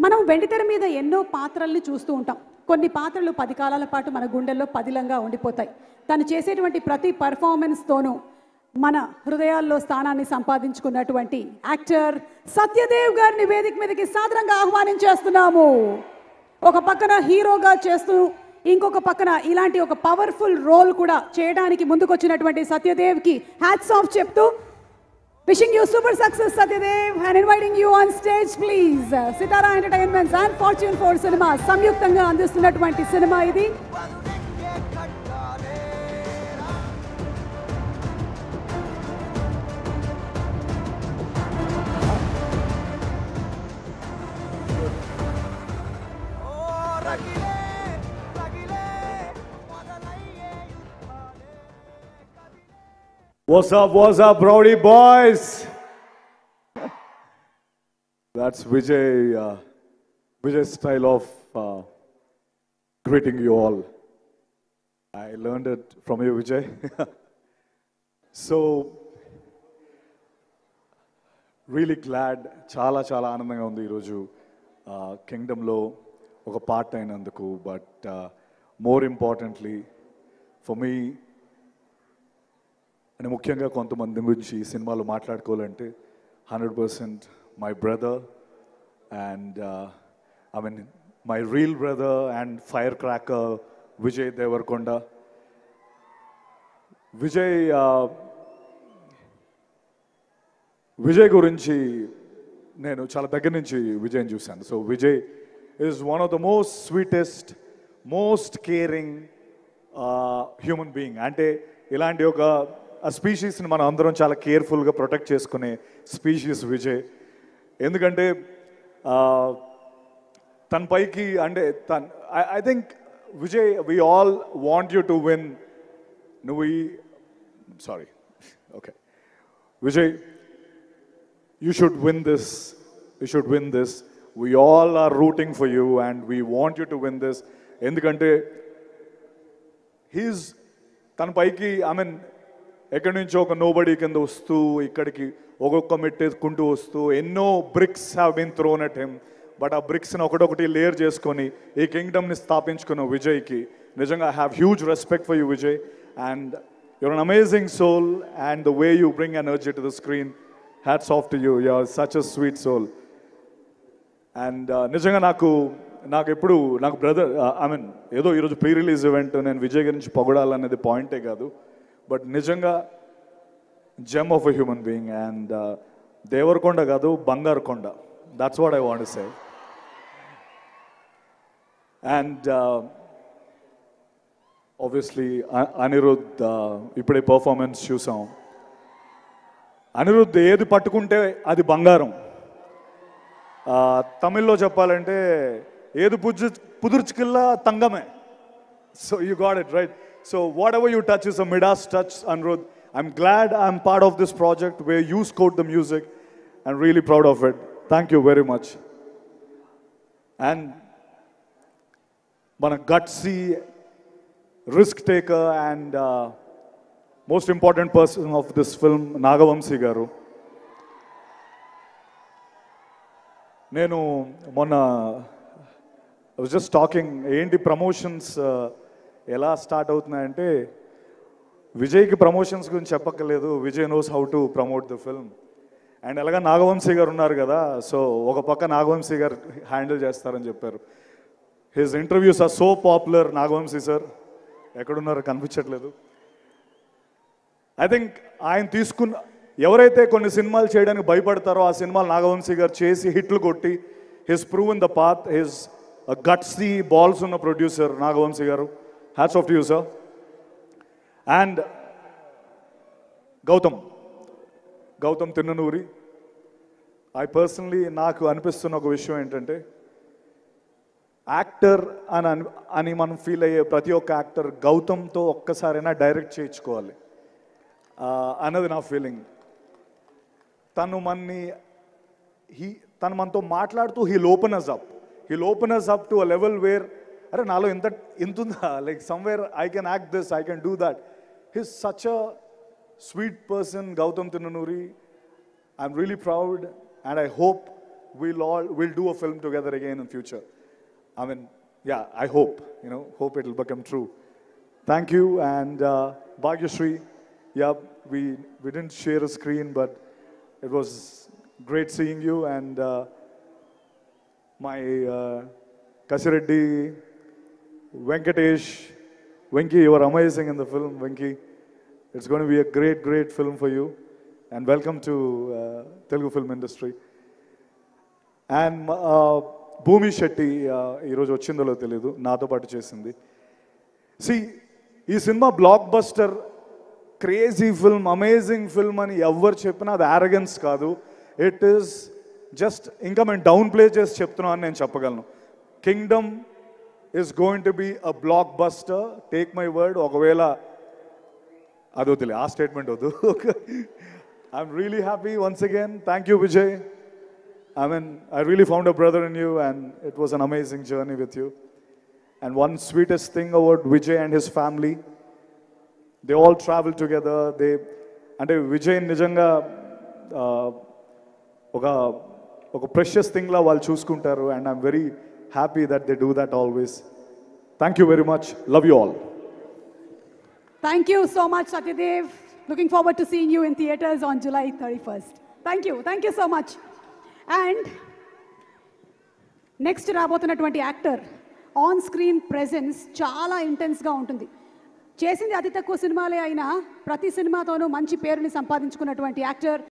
మనం వెండితెర మీద ఎన్నో పాత్రల్ని చూస్తూ ఉంటాం. కొన్ని పాత్రలు 10 కాలాల పాటు మన గుండెల్లో పదిలంగా ఉండిపోతాయి. తను చేసేటువంటి ప్రతి పర్ఫార్మెన్స్తోనూ మన హృదయాల్లో స్థానాన్ని సంపాదించుకున్నటువంటి యాక్టర్ సత్యదేవ్ గారిని వేదిక మీదకి సాదరంగా ఆహ్వానించేస్తున్నాము. ఒక పక్కన హీరోగా చేస్తూ ఇంకొక పక్కన ఇలాంటి ఒక పవర్ఫుల్ రోల్ కూడా చేయడానికి ముందుకొచ్చినటువంటి సత్యదేవ్కి హ్యాట్స్ ఆఫ్ చెప్తూ wishing you super success Satyadev and inviting you on stage please. Sitara Entertainments and Fortune 4 Cinemas సంయుక్తంగా అందిస్తున్నటువంటి సినిమా ఇది. What's up, Rowdy boys? That's Vijay's style of greeting you all. I learned it from you, Vijay. So, really glad, చాలా ఆనందంగా ఉంది ఈరోజు కింగ్డమ్లో ఒక part అయినందుకు. But more importantly for me అని ముఖ్యంగా కొంతమంది గురించి ఈ సినిమాలో మాట్లాడుకోవాలంటే 100% my brother and I mean my real brother and firecracker Vijay Deverakonda. Vijay గురించి నేను చాలా దగ్గర నుంచి విజయ్ని చూశాను. So Vijay is one of the most sweetest, most caring human being. అంటే ఇలాంటి ఒక ఆ స్పీషీస్ని మనం అందరం చాలా కేర్ఫుల్గా ప్రొటెక్ట్ చేసుకునే స్పీషీస్ విజయ్. ఎందుకంటే తన పైకి అంటే I think Vijay we all want you to win. Sorry okay Vijay, you should win this. We all are rooting for you and we want you to win this. ఎందుకంటే తన పైకి ఐ మీన్ ఎక్కడి నుంచో ఒక నోబడీ కింద వస్తూ ఇక్కడికి ఒక్కొక్క మెట్టేసుకుంటూ వస్తూ ఎన్నో bricks have been thrown at him. But ఆ బ్రిక్స్ని ఒకటొకటి లేయర్ చేసుకొని ఈ కింగ్డమ్ని స్థాపించుకున్న విజయ్కి నిజంగా I have huge respect for you Vijay. And your an amazing soul and the way you bring energy to the screen, hats off to you. You are such a sweet soul. And నిజంగా నాకు brother I mean ఏదో ఈరోజు pre release event నేను విజయ్ గురించి పొగడాలనేది పాయింటే కాదు. But నిజంగా gem of a human being. And Deverakonda కాదు, బంగారు కొండ. That's what I want to say. And obviously Anirudh ఇప్పుడే పర్ఫార్మెన్స్ చూసాం. అనిరుద్ ఏది పట్టుకుంటే అది బంగారం. తమిళ్లో చెప్పాలంటే ఏది పుదుర్చుకిల్లా తంగమే. So you got it right. So whatever you touch is a Midas touch, Anirudh. I'm glad I'm part of this project where you scored the music. I'm really proud of it. Thank you very much. And mana gutsy, risk taker and most important person of this film, Nagavamsi garu. Nenu monna I was just talking enti promotions ఎలా start అవుతున్నాయంటే విజయ్కి promotions గురించి చెప్పక్కర్లేదు. Vijay knows how to promote the film. And అలాగా నాగవంశీ గారు ఉన్నారు కదా, so ఒక పక్క నాగవంశీ గారు హ్యాండిల్ చేస్తారని చెప్పారు. His interviews are so popular. Nagavamsi sir ఎక్కడున్నారో కనిపించట్లేదు. ఐ థింక్ ఆయన ఎవరైతే కొన్ని సినిమాలు చేయడానికి భయపడతారో ఆ సినిమాలు నాగవంశీ గారు చేసి హిట్లు కొట్టి his proven the path. His gutsy balls ఉన్న ప్రొడ్యూసర్ నాగవంశీ గారు. Hats off to you, sir. And Gautam Tinnanuri. I personally, నాకు అనిపిస్తున్న ఒక విషయం ఏంటంటే యాక్టర్ అని మనం ఫీల్ అయ్యే ప్రతి ఒక్క యాక్టర్ గౌతమ్తో ఒక్కసారైనా డైరెక్ట్ చేయించుకోవాలి అన్నది నా ఫీలింగ్. తను మనతో మాట్లాడుతూ he'll open us up to a level where అరే నాలో ఇంత ఉందా, like somewhere I can act this, I can do that. His such a sweet person, Gowtam Tinnanuri. I'm really proud and I hope we'll do a film together again in future. I mean, yeah, I hope, hope it'll become true. Thank you, and Bhagyashree, yeah, we didn't share a screen, but it was great seeing you, and my Kasireddy, Venkatesh, Venki, you are amazing in the film, Venki. It's going to be a great, great film for you, and welcome to Telugu film industry. And భూమి శెట్టి ఈరోజు వచ్చిందో తెలియదు, నాతో పాటు చేసింది. ఈ cinema block buster, crazy film, amazing film అని ఎవరు చెప్పినా అది యారగెన్స్ కాదు. ఇట్ ఈస్ జస్ట్, ఇంకా మేము డౌన్ ప్లే చేసి చెప్తున్నాం అని నేను చెప్పగలను. Kingdom is going to be a blockbuster, take my word. ఒకవేళ అది వద్దులే, ఆ స్టేట్మెంట్ వద్దు. I'm really happy once again. Thank you Vijay. I mean, I really found a brother in you, and it was an amazing journey with you. And one sweetest thing about Vijay and his family, they all travel together. అంటే విజయ్ నిజంగా ఒక precious థింగ్లా వాళ్ళు చూసుకుంటారు, and I'm very happy that they do that always. Thank you very much. Love you all. Thank you so much, Satyadev. Looking forward to seeing you in theaters on July 31st. Thank you so much. And next రాబోతున్నటువంటి actor on screen presence చాలా ఇంటెన్స్గా ఉంటుంది. చేసింది అతి తక్కువ సినిమాలే అయినా ప్రతి సినిమాతోనూ మంచి పేరుని సంపాదించుకున్నటువంటి యాక్టర్